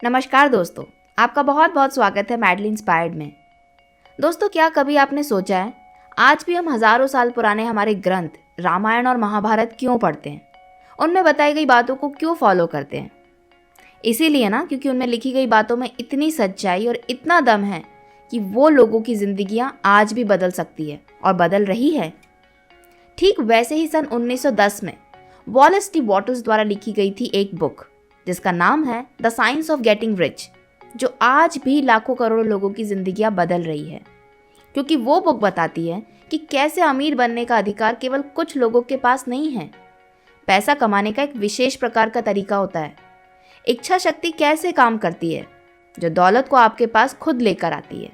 नमस्कार दोस्तों, आपका बहुत बहुत स्वागत है मैडली इंस्पायर्ड में। दोस्तों, क्या कभी आपने सोचा है आज भी हम हजारों साल पुराने हमारे ग्रंथ रामायण और महाभारत क्यों पढ़ते हैं? उनमें बताई गई बातों को क्यों फॉलो करते हैं? इसीलिए ना, क्योंकि उनमें लिखी गई बातों में इतनी सच्चाई और इतना दम है कि वो लोगों की जिंदगियां आज भी बदल सकती है और बदल रही है। ठीक वैसे ही सन 1910 में वॉलेस डी बॉटल्स द्वारा लिखी गई थी एक बुक जिसका नाम है the science of getting rich, जो आज भी लाखों करोड़ों लोगों की जिंदगियां बदल रही है। क्योंकि वो बुक बताती है कि कैसे अमीर बनने का अधिकार केवल कुछ लोगों के पास नहीं है। पैसा कमाने का एक विशेष प्रकार का तरीका होता है। इच्छा शक्ति कैसे काम करती है, जो दौलत को आपके पास खुद लेकर आती है।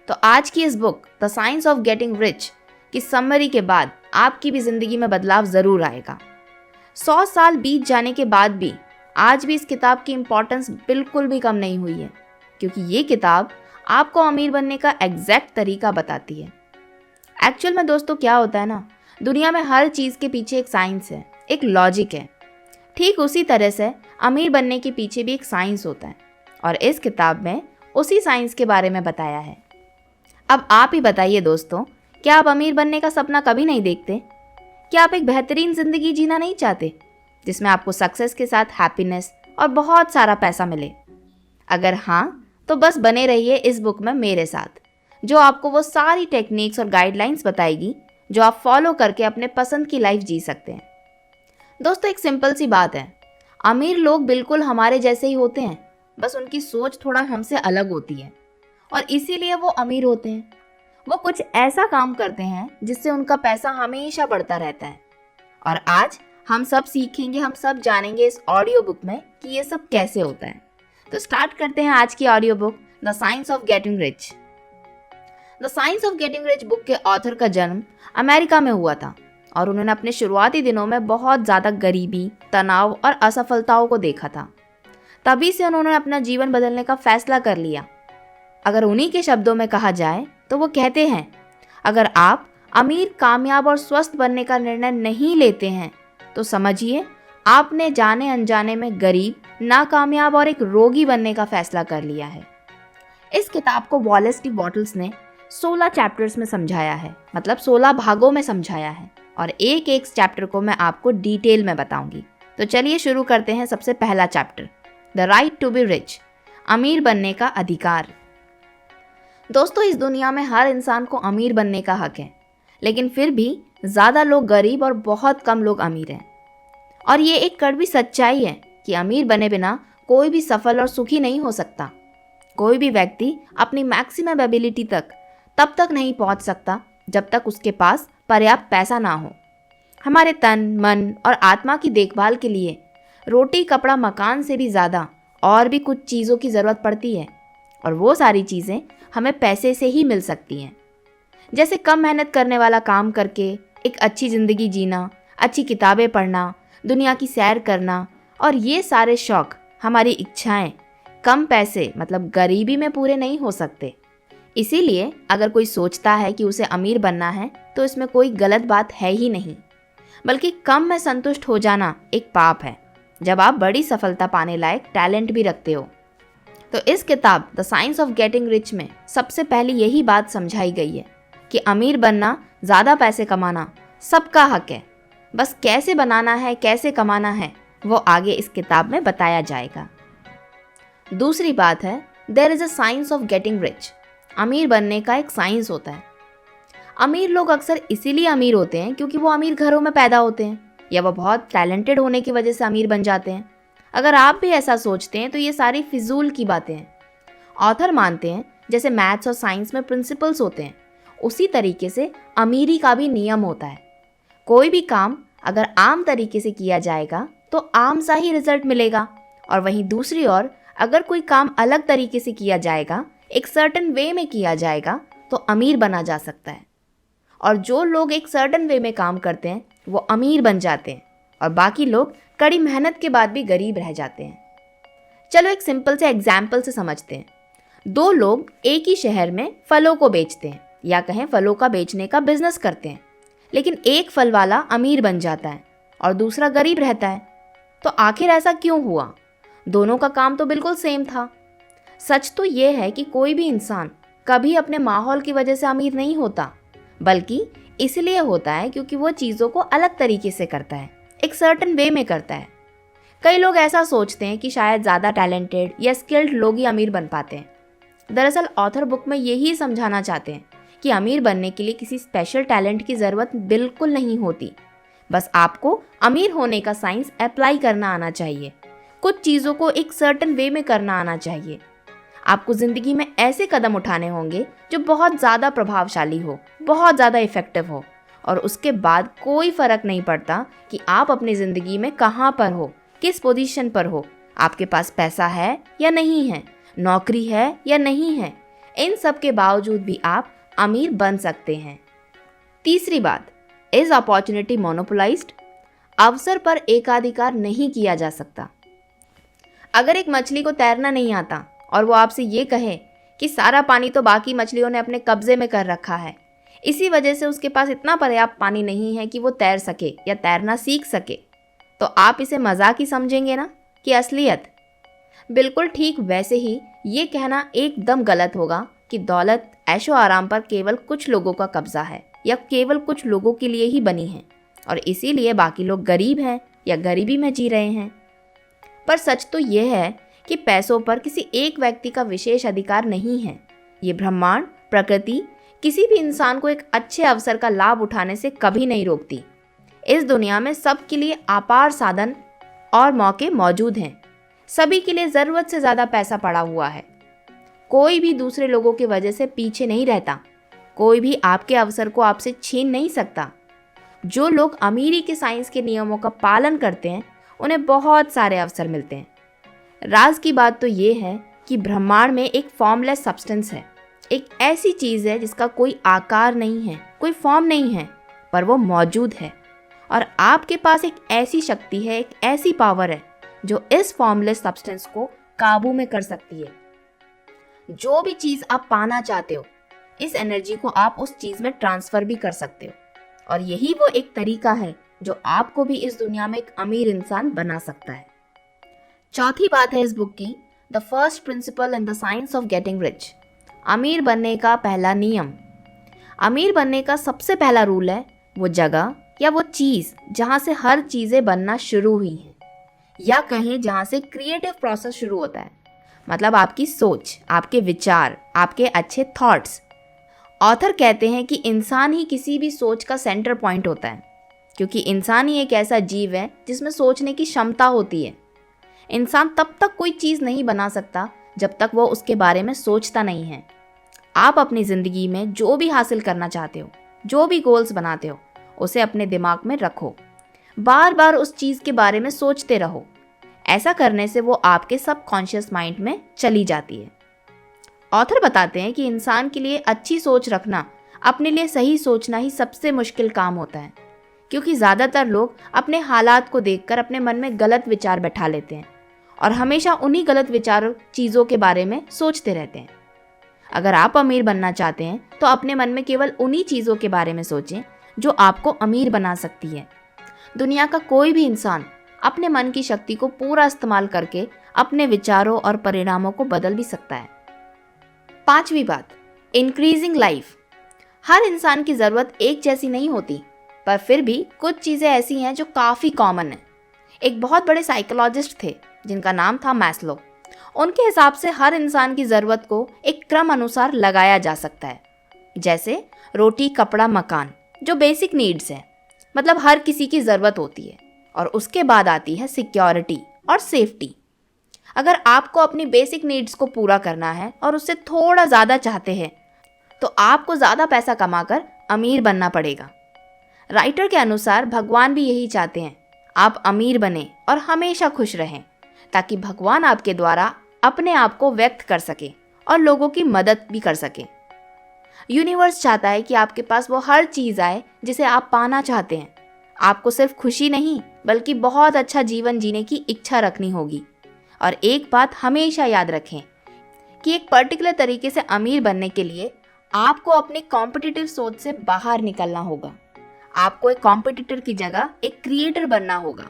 तो आज की इस book the science of getting rich की समरी के बाद आपकी भी जिंदगी में बदलाव जरूर आएगा। 100 साल बीत जाने के बाद भी आज भी इस किताब की इम्पोर्टेंस बिल्कुल भी कम नहीं हुई है, क्योंकि ये किताब आपको अमीर बनने का एग्जैक्ट तरीका बताती है। एक्चुअल में दोस्तों क्या होता है ना, दुनिया में हर चीज़ के पीछे एक साइंस है, एक लॉजिक है। ठीक उसी तरह से अमीर बनने के पीछे भी एक साइंस होता है, और इस किताब में उसी साइंस के बारे में बताया है। अब आप ही बताइए दोस्तों, क्या आप अमीर बनने का सपना कभी नहीं देखते? क्या आप एक बेहतरीन जिंदगी जीना नहीं चाहते, जिसमें आपको सक्सेस के साथ हैप्पीनेस और बहुत सारा पैसा मिले? अगर हाँ, तो बस बने रहिए इस बुक में मेरे साथ, जो आपको वो सारी टेक्निक्स और गाइडलाइंस बताएगी जो आप फॉलो करके अपने पसंद की लाइफ जी सकते हैं। दोस्तों, एक सिंपल सी बात है, अमीर लोग बिल्कुल हमारे जैसे ही होते हैं, बस उनकी सोच थोड़ा हमसे अलग होती है और इसीलिए वो अमीर होते हैं। वो कुछ ऐसा काम करते हैं जिससे उनका पैसा हमेशा बढ़ता रहता है। और आज हम सब सीखेंगे, हम सब जानेंगे इस ऑडियो बुक में कि ये सब कैसे होता है। तो स्टार्ट करते हैं आज की audio book the science of getting rich. The science of getting rich book के ऑथर का जन्म अमेरिका में हुआ था और उन्होंने अपने शुरुआती दिनों में बहुत ज़्यादा गरीबी, तनाव और असफलताओं को देखा था। तभी से उन्होंने अपना जीवन बदलने का फैसला कर लिया। अगर उन्हीं के शब्दों में कहा जाए तो वो कहते हैं, अगर आप अमीर, कामयाब और स्वस्थ बनने का निर्णय नहीं लेते हैं तो समझिए आपने जाने अनजाने में गरीब, नाकामयाब और एक रोगी बनने का फैसला कर लिया है। इस किताब को वॉलेस डी बॉटल्स ने 16 चैप्टर्स में समझाया है, मतलब 16 भागों में समझाया है, और एक एक चैप्टर को मैं आपको डिटेल में बताऊंगी। तो चलिए शुरू करते हैं। सबसे पहला chapter, the right to be rich, अमीर बनने का अधिकार। दोस्तों, इस दुनिया में हर इंसान को अमीर बनने का हक है, लेकिन फिर भी ज़्यादा लोग गरीब और बहुत कम लोग अमीर हैं। और ये एक कड़वी सच्चाई है कि अमीर बने बिना कोई भी सफल और सुखी नहीं हो सकता। कोई भी व्यक्ति अपनी मैक्सिमम एबिलिटी तक तब तक नहीं पहुंच सकता जब तक उसके पास पर्याप्त पैसा ना हो। हमारे तन, मन और आत्मा की देखभाल के लिए रोटी, कपड़ा, मकान से भी ज़्यादा और भी कुछ चीज़ों की ज़रूरत पड़ती है, और वो सारी चीज़ें हमें पैसे से ही मिल सकती हैं। जैसे कम मेहनत करने वाला काम करके एक अच्छी ज़िंदगी जीना, अच्छी किताबें पढ़ना, दुनिया की सैर करना, और ये सारे शौक़, हमारी इच्छाएं कम पैसे मतलब गरीबी में पूरे नहीं हो सकते। इसीलिए अगर कोई सोचता है कि उसे अमीर बनना है तो इसमें कोई गलत बात है ही नहीं, बल्कि कम में संतुष्ट हो जाना एक पाप है जब आप बड़ी सफलता पाने लायक टैलेंट भी रखते हो। तो इस किताब the science of getting rich में सबसे पहले यही बात समझाई गई है कि अमीर बनना, ज़्यादा पैसे कमाना सबका हक है। बस कैसे बनाना है, कैसे कमाना है, वो आगे इस किताब में बताया जाएगा। दूसरी बात है, there is a science of getting rich, अमीर बनने का एक साइंस होता है। अमीर लोग अक्सर इसीलिए अमीर होते हैं क्योंकि वो अमीर घरों में पैदा होते हैं, या वो बहुत टैलेंटेड होने की वजह से अमीर बन जाते हैं। अगर आप भी ऐसा सोचते हैं तो ये सारी फिजूल की बातें हैं। ऑथर मानते हैं जैसे मैथ्स और साइंस में प्रिंसिपल्स होते हैं, उसी तरीके से अमीरी का भी नियम होता है। कोई भी काम अगर आम तरीके से किया जाएगा तो आम सा ही रिजल्ट मिलेगा, और वहीं दूसरी ओर अगर कोई काम अलग तरीके से किया जाएगा, एक सर्टेन वे में किया जाएगा, तो अमीर बना जा सकता है। और जो लोग एक सर्टेन वे में काम करते हैं वो अमीर बन जाते हैं, और बाकी लोग कड़ी मेहनत के बाद भी गरीब रह जाते हैं। चलो एक सिंपल से एग्जाम्पल से समझते हैं। दो लोग एक ही शहर में फलों को बेचते हैं, या कहें फलों का बेचने का बिजनेस करते हैं, लेकिन एक फल वाला अमीर बन जाता है और दूसरा गरीब रहता है। तो आखिर ऐसा क्यों हुआ? दोनों का काम तो बिल्कुल सेम था। सच तो ये है कि कोई भी इंसान कभी अपने माहौल की वजह से अमीर नहीं होता, बल्कि इसलिए होता है क्योंकि वो चीज़ों को अलग तरीके से करता है, एक सर्टेन वे में करता है। कई लोग ऐसा सोचते हैं कि शायद ज़्यादा टैलेंटेड या स्किल्ड लोग ही अमीर बन पाते हैं। दरअसल ऑथर बुक में यही समझाना चाहते हैं कि अमीर बनने के लिए किसी स्पेशल टैलेंट की ज़रूरत बिल्कुल नहीं होती। बस आपको अमीर होने का साइंस अप्लाई करना आना चाहिए, कुछ चीज़ों को एक सर्टेन वे में करना आना चाहिए। आपको ज़िंदगी में ऐसे कदम उठाने होंगे जो बहुत ज़्यादा प्रभावशाली हो, बहुत ज़्यादा इफ़ेक्टिव हो, और उसके बाद कोई फ़र्क नहीं पड़ता कि आप अपनी ज़िंदगी में कहाँ पर हो, किस पोजीशन पर हो, आपके पास पैसा है या नहीं है, नौकरी है या नहीं है। इन सब के बावजूद भी आप अमीर बन सकते हैं। तीसरी बात, इज अपॉर्चुनिटी मोनोपोलाइज्ड? अवसर पर एकाधिकार नहीं किया जा सकता। अगर एक मछली को तैरना नहीं आता और वो आपसे ये कहे कि सारा पानी तो बाकी मछलियों ने अपने कब्जे में कर रखा है, इसी वजह से उसके पास इतना पर्याप्त पानी नहीं है कि वो तैर सके या तैरना सीख सके, तो आप इसे मजाक ही समझेंगे ना कि असलियत? बिल्कुल ठीक वैसे ही ये कहना एकदम गलत होगा कि दौलत ऐशो आराम पर केवल कुछ लोगों का कब्जा है या केवल कुछ लोगों के लिए ही बनी है और इसीलिए बाकी लोग गरीब हैं या गरीबी में जी रहे हैं। पर सच तो यह है कि पैसों पर किसी एक व्यक्ति का विशेष अधिकार नहीं है। ये ब्रह्मांड, प्रकृति किसी भी इंसान को एक अच्छे अवसर का लाभ उठाने से कभी नहीं रोकती। इस दुनिया में सबके लिए अपार साधन और मौके मौजूद हैं। सभी के लिए ज़रूरत से ज़्यादा पैसा पड़ा हुआ है। कोई भी दूसरे लोगों की वजह से पीछे नहीं रहता। कोई भी आपके अवसर को आपसे छीन नहीं सकता। जो लोग अमीरी के साइंस के नियमों का पालन करते हैं उन्हें बहुत सारे अवसर मिलते हैं। राज की बात तो ये है कि ब्रह्मांड में एक फॉर्मलेस सब्सटेंस है, एक ऐसी चीज़ है जिसका कोई आकार नहीं है, कोई फॉर्म नहीं है, पर वो मौजूद है। और आपके पास एक ऐसी शक्ति है, एक ऐसी पावर है जो इस फॉर्मलेस सब्सटेंस को काबू में कर सकती है। जो भी चीज़ आप पाना चाहते हो, इस एनर्जी को आप उस चीज़ में ट्रांसफ़र भी कर सकते हो। और यही वो एक तरीका है जो आपको भी इस दुनिया में एक अमीर इंसान बना सकता है। चौथी बात है इस बुक की, the first principle in the science of getting rich. अमीर बनने का पहला नियम। अमीर बनने का सबसे पहला रूल है वो जगह या वो चीज़ जहाँ से हर चीज़ें बनना शुरू हुई हैं, या कहें जहाँ से क्रिएटिव प्रोसेस शुरू होता है। मतलब आपकी सोच, आपके विचार, आपके अच्छे थॉट्स। ऑथर कहते हैं कि इंसान ही किसी भी सोच का सेंटर पॉइंट होता है, क्योंकि इंसान ही एक ऐसा जीव है जिसमें सोचने की क्षमता होती है। इंसान तब तक कोई चीज़ नहीं बना सकता जब तक वो उसके बारे में सोचता नहीं है। आप अपनी ज़िंदगी में जो भी हासिल करना चाहते हो, जो भी गोल्स बनाते हो, उसे अपने दिमाग में रखो। बार बार उस चीज़ के बारे में सोचते रहो। ऐसा करने से वो आपके सबकॉन्शियस माइंड में चली जाती है। ऑथर बताते हैं कि इंसान के लिए अच्छी सोच रखना, अपने लिए सही सोचना ही सबसे मुश्किल काम होता है, क्योंकि ज़्यादातर लोग अपने हालात को देखकर अपने मन में गलत विचार बैठा लेते हैं और हमेशा उन्हीं गलत विचारों, चीज़ों के बारे में सोचते रहते हैं। अगर आप अमीर बनना चाहते हैं तो अपने मन में केवल उन्हीं चीज़ों के बारे में सोचें जो आपको अमीर बना सकती है। दुनिया का कोई भी इंसान अपने मन की शक्ति को पूरा इस्तेमाल करके अपने विचारों और परिणामों को बदल भी सकता है। पांचवी बात, इंक्रीजिंग लाइफ। हर इंसान की ज़रूरत एक जैसी नहीं होती, पर फिर भी कुछ चीज़ें ऐसी हैं जो काफ़ी कॉमन हैं। एक बहुत बड़े साइकोलॉजिस्ट थे जिनका नाम था मैस्लो। उनके हिसाब से हर इंसान की ज़रूरत को एक क्रम अनुसार लगाया जा सकता है, जैसे रोटी, कपड़ा, मकान, जो बेसिक नीड्स हैं, मतलब हर किसी की ज़रूरत होती है। और उसके बाद आती है सिक्योरिटी और सेफ्टी। अगर आपको अपनी बेसिक नीड्स को पूरा करना है और उससे थोड़ा ज़्यादा चाहते हैं तो आपको ज़्यादा पैसा कमाकर अमीर बनना पड़ेगा। राइटर के अनुसार भगवान भी यही चाहते हैं, आप अमीर बने और हमेशा खुश रहें, ताकि भगवान आपके द्वारा अपने आप को व्यक्त कर सके और लोगों की मदद भी कर सके। यूनिवर्स चाहता है कि आपके पास वो हर चीज़ आए जिसे आप पाना चाहते हैं। आपको सिर्फ खुशी नहीं बल्कि बहुत अच्छा जीवन जीने की इच्छा रखनी होगी। और एक बात हमेशा याद रखें कि एक पर्टिकुलर तरीके से अमीर बनने के लिए आपको अपनी कॉम्पिटिटिव सोच से बाहर निकलना होगा। आपको एक कॉम्पिटिटर की जगह एक क्रिएटर बनना होगा।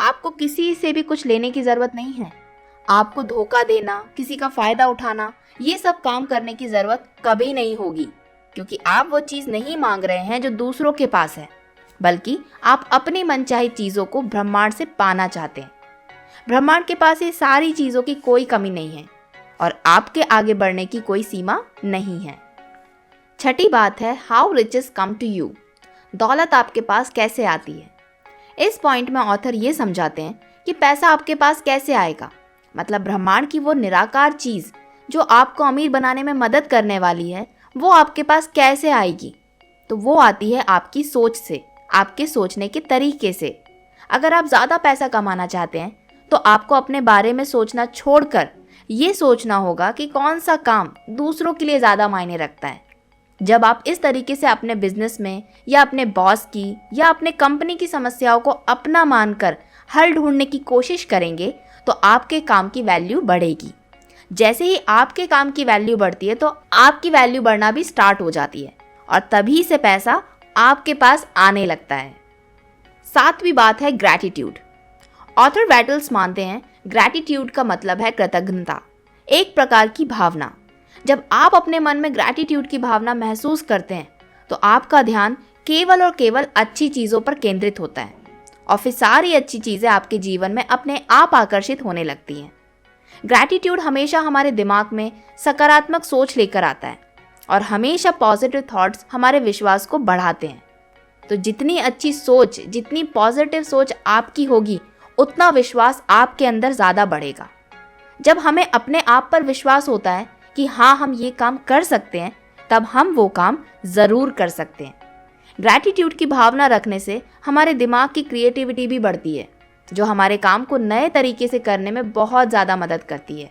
आपको किसी से भी कुछ लेने की ज़रूरत नहीं है, आपको धोखा देना, किसी का फायदा उठाना, ये सब काम करने की जरूरत कभी नहीं होगी, क्योंकि आप वो चीज नहीं मांग रहे हैं जो दूसरों के पास है, बल्कि आप अपनी मनचाही चीजों को ब्रह्मांड से पाना चाहते हैं। ब्रह्मांड के पास ये सारी चीजों की कोई कमी नहीं है और आपके आगे बढ़ने की कोई सीमा नहीं है। छठी बात है, how riches come to you. दौलत आपके पास कैसे आती है। इस पॉइंट में ऑथर ये समझाते हैं कि पैसा आपके पास कैसे आएगा, मतलब ब्रह्मांड की वो निराकार चीज जो आपको अमीर बनाने में मदद करने वाली है, वो आपके पास कैसे आएगी। तो वो आती है आपकी सोच से, आपके सोचने के तरीके से। अगर आप ज़्यादा पैसा कमाना चाहते हैं तो आपको अपने बारे में सोचना छोड़कर ये सोचना होगा कि कौन सा काम दूसरों के लिए ज़्यादा मायने रखता है। जब आप इस तरीके से अपने बिजनेस में या अपने बॉस की या अपने कंपनी की समस्याओं को अपना मानकर हल ढूंढने की कोशिश करेंगे तो आपके काम की वैल्यू बढ़ेगी। जैसे ही आपके काम की वैल्यू बढ़ती है तो आपकी वैल्यू बढ़ना भी स्टार्ट हो जाती है और तभी से पैसा आपके पास आने लगता है। सातवीं बात है ग्रैटिट्यूड। ऑथर वैटल्स मानते हैं ग्रैटिट्यूड का मतलब है कृतज्ञता, एक प्रकार की भावना। जब आप अपने मन में ग्रैटिट्यूड की भावना महसूस करते हैं तो आपका ध्यान केवल और केवल अच्छी चीज़ों पर केंद्रित होता है और फिर सारी अच्छी चीज़ें आपके जीवन में अपने आप आकर्षित होने लगती हैं। ग्रैटिट्यूड हमेशा हमारे दिमाग में सकारात्मक सोच लेकर आता है और हमेशा पॉजिटिव थॉट्स हमारे विश्वास को बढ़ाते हैं। तो जितनी अच्छी सोच, जितनी पॉजिटिव सोच आपकी होगी, उतना विश्वास आपके अंदर ज़्यादा बढ़ेगा। जब हमें अपने आप पर विश्वास होता है कि हाँ हम ये काम कर सकते हैं, तब हम वो काम ज़रूर कर सकते हैं। ग्रैटिट्यूड की भावना रखने से हमारे दिमाग की क्रिएटिविटी भी बढ़ती है, जो हमारे काम को नए तरीके से करने में बहुत ज़्यादा मदद करती है।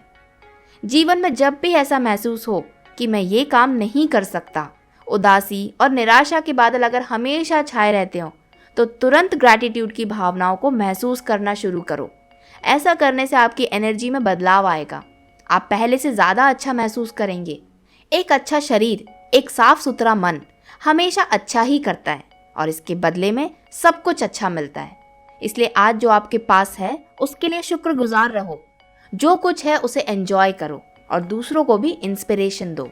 जीवन में जब भी ऐसा महसूस हो कि मैं ये काम नहीं कर सकता, उदासी और निराशा के बादल अगर हमेशा छाए रहते हो, तो तुरंत ग्रैटिट्यूड की भावनाओं को महसूस करना शुरू करो। ऐसा करने से आपकी एनर्जी में बदलाव आएगा, आप पहले से ज़्यादा अच्छा महसूस करेंगे। एक अच्छा शरीर, एक साफ सुथरा मन हमेशा अच्छा ही करता है और इसके बदले में सब कुछ अच्छा मिलता है। इसलिए आज जो आपके पास है उसके लिए शुक्रगुजार रहो, जो कुछ है उसे एंजॉय करो और दूसरों को भी इंस्पिरेशन दो।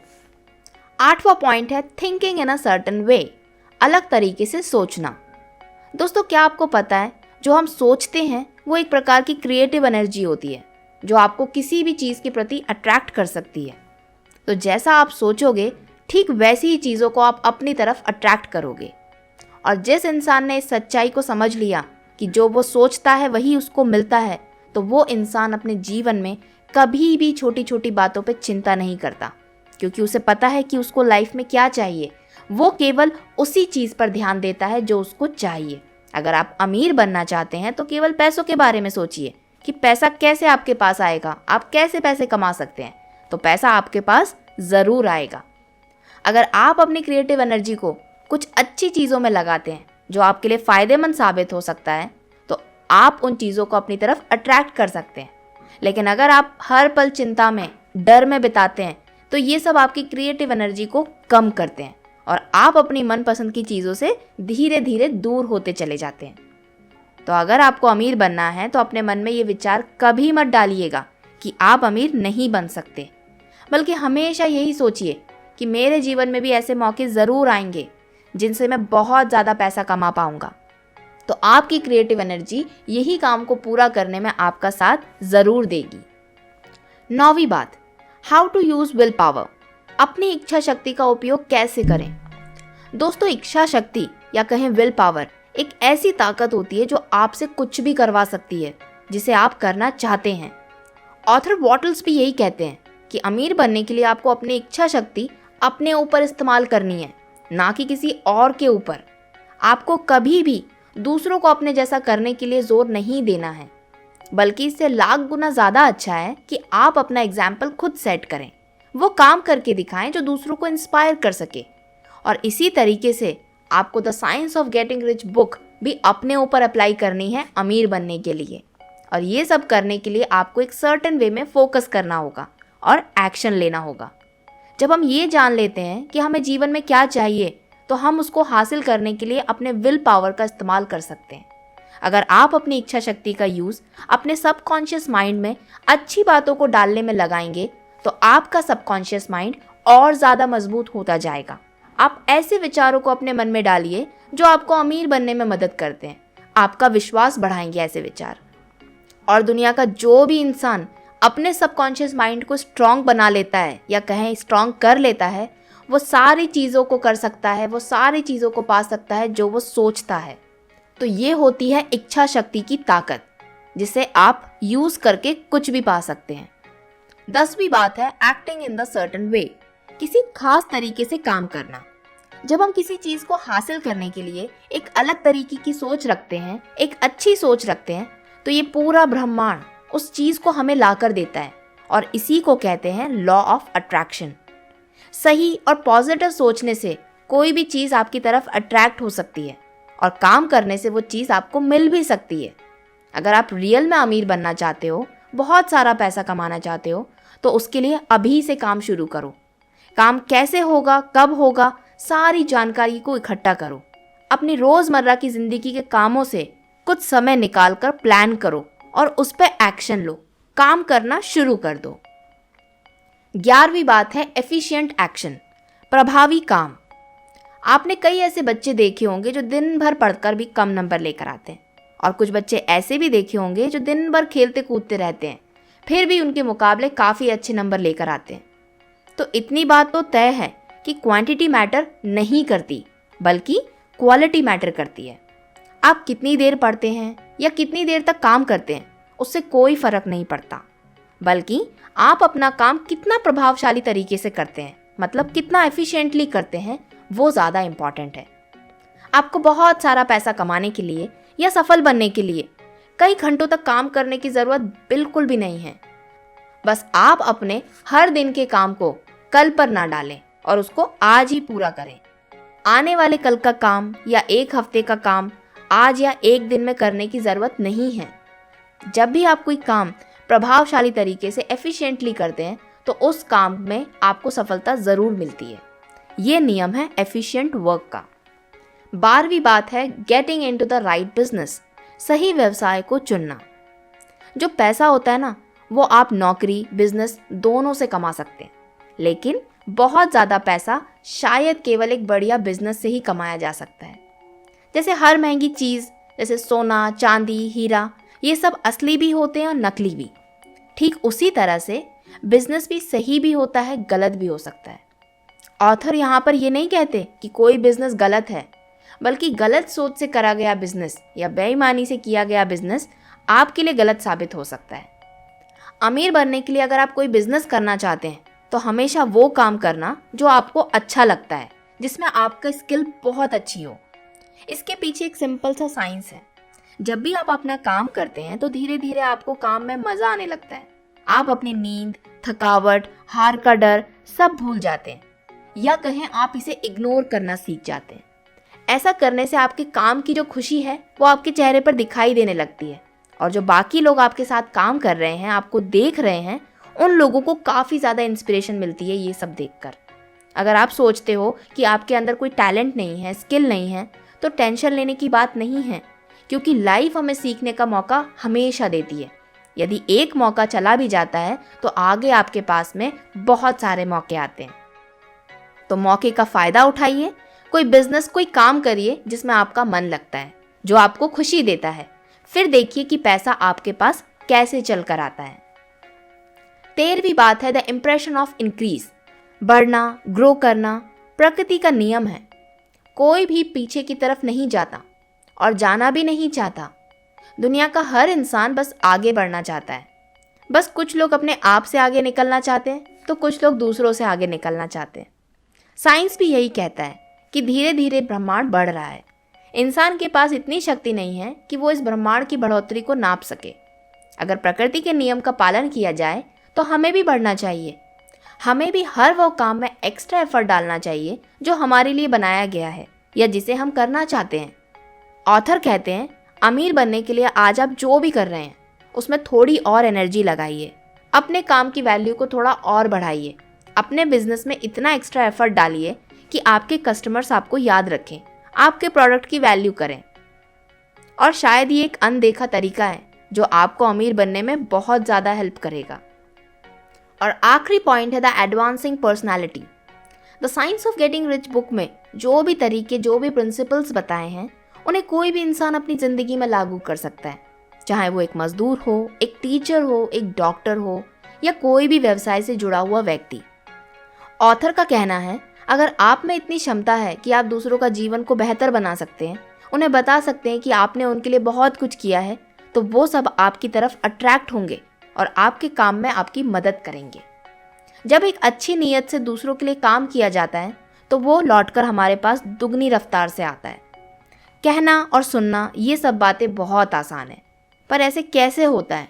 आठवां पॉइंट है thinking in a certain way, अलग तरीके से सोचना। दोस्तों, क्या आपको पता है जो हम सोचते हैं वो एक प्रकार की क्रिएटिव एनर्जी होती है जो आपको किसी भी चीज़ के प्रति अट्रैक्ट कर सकती है। तो जैसा आप सोचोगे ठीक वैसी ही चीज़ों को आप अपनी तरफ अट्रैक्ट करोगे। और जिस इंसान ने इस सच्चाई को समझ लिया कि जो वो सोचता है वही उसको मिलता है, तो वो इंसान अपने जीवन में कभी भी छोटी छोटी बातों पे चिंता नहीं करता, क्योंकि उसे पता है कि उसको लाइफ में क्या चाहिए। वो केवल उसी चीज़ पर ध्यान देता है जो उसको चाहिए। अगर आप अमीर बनना चाहते हैं तो केवल पैसों के बारे में सोचिए कि पैसा कैसे आपके पास आएगा, आप कैसे पैसे कमा सकते हैं, तो पैसा आपके पास ज़रूर आएगा। अगर आप अपनी क्रिएटिव एनर्जी को कुछ अच्छी चीज़ों में लगाते हैं जो आपके लिए फ़ायदेमंद साबित हो सकता है, तो आप उन चीज़ों को अपनी तरफ अट्रैक्ट कर सकते हैं। लेकिन अगर आप हर पल चिंता में, डर में बिताते हैं, तो ये सब आपकी क्रिएटिव एनर्जी को कम करते हैं और आप अपनी मनपसंद की चीज़ों से धीरे धीरे दूर होते चले जाते हैं। तो अगर आपको अमीर बनना है तो अपने मन में ये विचार कभी मत डालिएगा कि आप अमीर नहीं बन सकते, बल्कि हमेशा यही सोचिए कि मेरे जीवन में भी ऐसे मौके ज़रूर आएंगे जिनसे मैं बहुत ज़्यादा पैसा कमा पाऊँगा। तो आपकी क्रिएटिव एनर्जी यही काम को पूरा करने में आपका साथ ज़रूर देगी। नौवीं बात, how to use will power, अपनी इच्छा शक्ति का उपयोग कैसे करें। दोस्तों, इच्छा शक्ति या कहें विल पावर एक ऐसी ताकत होती है जो आपसे कुछ भी करवा सकती है जिसे आप करना चाहते हैं। ऑथर वॉटल्स भी यही कहते हैं कि अमीर बनने के लिए आपको अपनी इच्छा शक्ति अपने ऊपर इस्तेमाल करनी है, ना कि किसी और के ऊपर। आपको कभी भी दूसरों को अपने जैसा करने के लिए जोर नहीं देना है, बल्कि इससे लाख गुना ज़्यादा अच्छा है कि आप अपना एग्जाम्पल खुद सेट करें, वो काम करके दिखाएं जो दूसरों को इंस्पायर कर सके। और इसी तरीके से आपको the science of getting rich book भी अपने ऊपर अप्लाई करनी है अमीर बनने के लिए। और ये सब करने के लिए आपको एक सर्टेन वे में फोकस करना होगा और एक्शन लेना होगा। जब हम ये जान लेते हैं कि हमें जीवन में क्या चाहिए, तो हम उसको हासिल करने के लिए अपने विल पावर का इस्तेमाल कर सकते हैं। अगर आप अपनी इच्छा शक्ति का यूज़ अपने सबकॉन्शियस माइंड में अच्छी बातों को डालने में लगाएंगे तो आपका सबकॉन्शियस माइंड और ज़्यादा मजबूत होता जाएगा। आप ऐसे विचारों को अपने मन में डालिए जो आपको अमीर बनने में मदद करते हैं। आपका विश्वास बढ़ाएंगे ऐसे विचार। और दुनिया का जो भी इंसान अपने सबकॉन्शियस माइंड को स्ट्रॉन्ग बना लेता है या कहें स्ट्रॉन्ग कर लेता है, वो सारी चीज़ों को कर सकता है, वो सारी चीज़ों को पा सकता है जो वो सोचता है। तो ये होती है इच्छा शक्ति की ताकत, जिसे आप यूज़ करके कुछ भी पा सकते हैं। 10वीं बात है acting in the certain way, किसी खास तरीके से काम करना। जब हम किसी चीज़ को हासिल करने के लिए एक अलग तरीके की सोच रखते हैं, एक अच्छी सोच रखते हैं, तो ये पूरा ब्रह्मांड उस चीज़ को हमें लाकर देता है और इसी को कहते हैं लॉ ऑफ अट्रैक्शन। सही और पॉजिटिव सोचने से कोई भी चीज़ आपकी तरफ अट्रैक्ट हो सकती है और काम करने से वो चीज़ आपको मिल भी सकती है। अगर आप रियल में अमीर बनना चाहते हो, बहुत सारा पैसा कमाना चाहते हो, तो उसके लिए अभी से काम शुरू करो। काम कैसे होगा, कब होगा, सारी जानकारी को इकट्ठा करो। अपनी रोज़मर्रा की ज़िंदगी के कामों से कुछ समय निकाल कर प्लान करो और उस पर एक्शन लो। काम करना शुरू कर दो। 11वीं बात है एफिशिएंट एक्शन, प्रभावी काम। आपने कई ऐसे बच्चे देखे होंगे जो दिन भर पढ़कर भी कम नंबर लेकर आते हैं, और कुछ बच्चे ऐसे भी देखे होंगे जो दिन भर खेलते कूदते रहते हैं, फिर भी उनके मुकाबले काफ़ी अच्छे नंबर लेकर आते हैं। तो इतनी बात तो तय है कि क्वांटिटी मैटर नहीं करती, बल्कि क्वालिटी मैटर करती है। आप कितनी देर पढ़ते हैं या कितनी देर तक काम करते हैं, उससे कोई फ़र्क नहीं पड़ता, बल्कि आप अपना काम कितना प्रभावशाली तरीके से करते हैं, मतलब कितना एफिशिएंटली करते हैं, वो ज़्यादा इम्पॉर्टेंट है। आपको बहुत सारा पैसा कमाने के लिए या सफल बनने के लिए कई घंटों तक काम करने की ज़रूरत बिल्कुल भी नहीं है। बस आप अपने हर दिन के काम को कल पर ना डालें और उसको आज ही पूरा करें। आने वाले कल का काम या एक हफ्ते का काम आज या एक दिन में करने की ज़रूरत नहीं है। जब भी आप कोई काम प्रभावशाली तरीके से एफिशिएंटली करते हैं तो उस काम में आपको सफलता ज़रूर मिलती है। ये नियम है एफिशिएंट वर्क का। 12वीं बात है getting into the right business, सही व्यवसाय को चुनना। जो पैसा होता है ना, वो आप नौकरी बिजनेस दोनों से कमा सकते हैं, लेकिन बहुत ज़्यादा पैसा शायद केवल एक बढ़िया बिजनेस से ही कमाया जा सकता है। जैसे हर महंगी चीज़ जैसे सोना, चांदी, हीरा, ये सब असली भी होते हैं और नकली भी। ठीक उसी तरह से बिजनेस भी सही भी होता है, गलत भी हो सकता है। ऑथर यहाँ पर ये नहीं कहते कि कोई बिजनेस गलत है, बल्कि गलत सोच से करा गया बिजनेस या बेईमानी से किया गया बिजनेस आपके लिए गलत साबित हो सकता है। अमीर बनने के लिए अगर आप कोई बिजनेस करना चाहते हैं तो हमेशा वो काम करना जो आपको अच्छा लगता है, जिसमें आपका स्किल बहुत अच्छी हो। इसके पीछे एक सिंपल सा साइंस है। जब भी आप अपना काम करते हैं तो धीरे धीरे आपको काम में मज़ा आने लगता है। आप अपनी नींद, थकावट, हार का डर सब भूल जाते हैं, या कहें आप इसे इग्नोर करना सीख जाते हैं। ऐसा करने से आपके काम की जो खुशी है वो आपके चेहरे पर दिखाई देने लगती है, और जो बाकी लोग आपके साथ काम कर रहे हैं, आपको देख रहे हैं, उन लोगों को काफ़ी ज़्यादा इंस्पिरेशन मिलती है ये सब देखकर। अगर आप सोचते हो कि आपके अंदर कोई टैलेंट नहीं है, स्किल नहीं है, तो टेंशन लेने की बात नहीं है, क्योंकि लाइफ हमें सीखने का मौका हमेशा देती है। यदि एक मौका चला भी जाता है तो आगे आपके पास में बहुत सारे मौके आते हैं। तो मौके का फ़ायदा उठाइए, कोई बिजनेस, कोई काम करिए जिसमें आपका मन लगता है, जो आपको खुशी देता है। फिर देखिए कि पैसा आपके पास कैसे चल कर आता है। 13वीं बात है द इम्प्रेशन ऑफ इंक्रीज, बढ़ना, ग्रो करना प्रकृति का नियम है। कोई भी पीछे की तरफ नहीं जाता और जाना भी नहीं चाहता। दुनिया का हर इंसान बस आगे बढ़ना चाहता है। बस कुछ लोग अपने आप से आगे निकलना चाहते हैं तो कुछ लोग दूसरों से आगे निकलना चाहते हैं। साइंस भी यही कहता है कि धीरे धीरे ब्रह्मांड बढ़ रहा है। इंसान के पास इतनी शक्ति नहीं है कि वो इस ब्रह्मांड की बढ़ोतरी को नाप सके। अगर प्रकृति के नियम का पालन किया जाए तो हमें भी बढ़ना चाहिए। हमें भी हर वो काम में एक्स्ट्रा एफर्ट डालना चाहिए जो हमारे लिए बनाया गया है या जिसे हम करना चाहते हैं। ऑथर कहते हैं, अमीर बनने के लिए आज आप जो भी कर रहे हैं उसमें थोड़ी और एनर्जी लगाइए। अपने काम की वैल्यू को थोड़ा और बढ़ाइए। अपने बिजनेस में इतना एक्स्ट्रा एफर्ट डालिए कि आपके कस्टमर्स आपको याद रखें, आपके प्रोडक्ट की वैल्यू करें। और शायद ये एक अनदेखा तरीका है जो आपको अमीर बनने में बहुत ज़्यादा हेल्प करेगा। और आखिरी पॉइंट है the advancing personality. The science of getting rich book में जो भी तरीके, जो भी प्रिंसिपल्स बताए हैं, उन्हें कोई भी इंसान अपनी ज़िंदगी में लागू कर सकता है, चाहे वो एक मजदूर हो, एक टीचर हो, एक डॉक्टर हो या कोई भी व्यवसाय से जुड़ा हुआ व्यक्ति। ऑथर का कहना है, अगर आप में इतनी क्षमता है कि आप दूसरों का जीवन को बेहतर बना सकते हैं, उन्हें बता सकते हैं कि आपने उनके लिए बहुत कुछ किया है, तो वो सब आपकी तरफ अट्रैक्ट होंगे और आपके काम में आपकी मदद करेंगे। जब एक अच्छी नीयत से दूसरों के लिए काम किया जाता है तो वो लौटकर हमारे पास दुगनी रफ्तार से आता है। कहना और सुनना ये सब बातें बहुत आसान है, पर ऐसे कैसे होता है?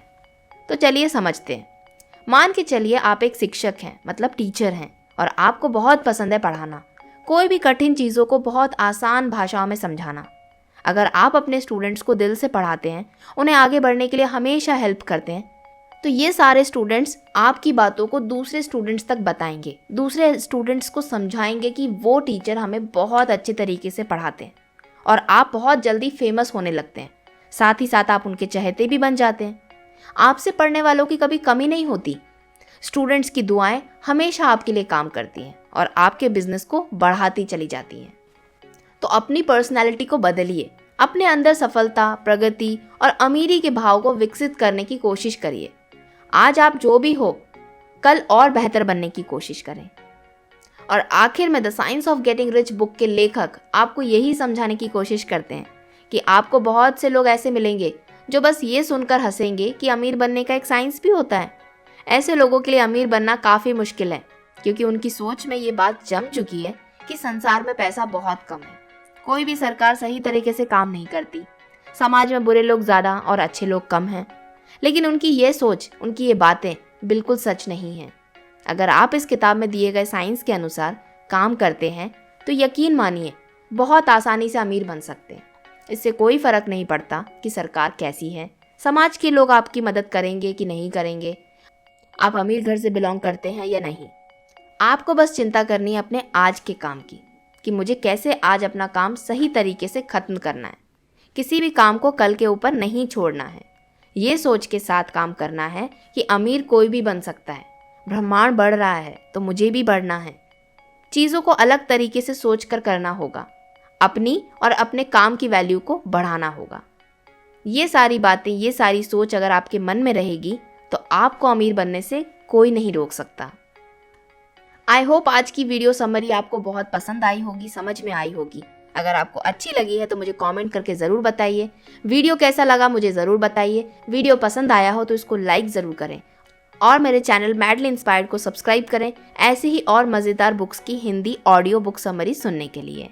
तो चलिए समझते हैं। मान के चलिए आप एक शिक्षक हैं, मतलब टीचर हैं, और आपको बहुत पसंद है पढ़ाना, कोई भी कठिन चीज़ों को बहुत आसान भाषाओं में समझाना। अगर आप अपने स्टूडेंट्स को दिल से पढ़ाते हैं, उन्हें आगे बढ़ने के लिए हमेशा हेल्प करते हैं, तो ये सारे स्टूडेंट्स आपकी बातों को दूसरे स्टूडेंट्स तक बताएंगे, दूसरे स्टूडेंट्स को समझाएंगे कि वो टीचर हमें बहुत अच्छे तरीके से पढ़ाते हैं, और आप बहुत जल्दी फेमस होने लगते हैं। साथ ही साथ आप उनके चहेते भी बन जाते हैं। आपसे पढ़ने वालों की कभी कमी नहीं होती। स्टूडेंट्स की दुआएं हमेशा आपके लिए काम करती हैं और आपके बिजनेस को बढ़ाती चली जाती हैं। तो अपनी पर्सनैलिटी को बदलिए, अपने अंदर सफलता, प्रगति और अमीरी के भाव को विकसित करने की कोशिश करिए। आज आप जो भी हो, कल और बेहतर बनने की कोशिश करें। और आखिर में the science of getting rich book के लेखक आपको यही समझाने की कोशिश करते हैं कि आपको बहुत से लोग ऐसे मिलेंगे जो बस ये सुनकर हंसेंगे कि अमीर बनने का एक साइंस भी होता है। ऐसे लोगों के लिए अमीर बनना काफ़ी मुश्किल है, क्योंकि उनकी सोच में ये बात जम चुकी है कि संसार में पैसा बहुत कम है, कोई भी सरकार सही तरीके से काम नहीं करती, समाज में बुरे लोग ज़्यादा और अच्छे लोग कम हैं। लेकिन उनकी ये सोच, उनकी ये बातें बिल्कुल सच नहीं हैं। अगर आप इस किताब में दिए गए साइंस के अनुसार काम करते हैं तो यकीन मानिए बहुत आसानी से अमीर बन सकते हैं। इससे कोई फ़र्क नहीं पड़ता कि सरकार कैसी है, समाज के लोग आपकी मदद करेंगे कि नहीं करेंगे, आप अमीर घर से बिलोंग करते हैं या नहीं। आपको बस चिंता करनी है अपने आज के काम की, कि मुझे कैसे आज अपना काम सही तरीके से ख़त्म करना है। किसी भी काम को कल के ऊपर नहीं छोड़ना है। ये सोच के साथ काम करना है कि अमीर कोई भी बन सकता है, ब्रह्मांड बढ़ रहा है तो मुझे भी बढ़ना है। चीज़ों को अलग तरीके से सोच कर करना होगा, अपनी और अपने काम की वैल्यू को बढ़ाना होगा। ये सारी बातें, ये सारी सोच अगर आपके मन में रहेगी तो आपको अमीर बनने से कोई नहीं रोक सकता। आई होप आज की वीडियो समरी आपको बहुत पसंद आई होगी, समझ में आई होगी। अगर आपको अच्छी लगी है तो मुझे कमेंट करके ज़रूर बताइए। वीडियो कैसा लगा मुझे ज़रूर बताइए। वीडियो पसंद आया हो तो इसको लाइक ज़रूर करें और मेरे चैनल मैडली इंस्पायर्ड को सब्सक्राइब करें ऐसे ही और मज़ेदार बुक्स की हिंदी ऑडियो बुक समरी सुनने के लिए।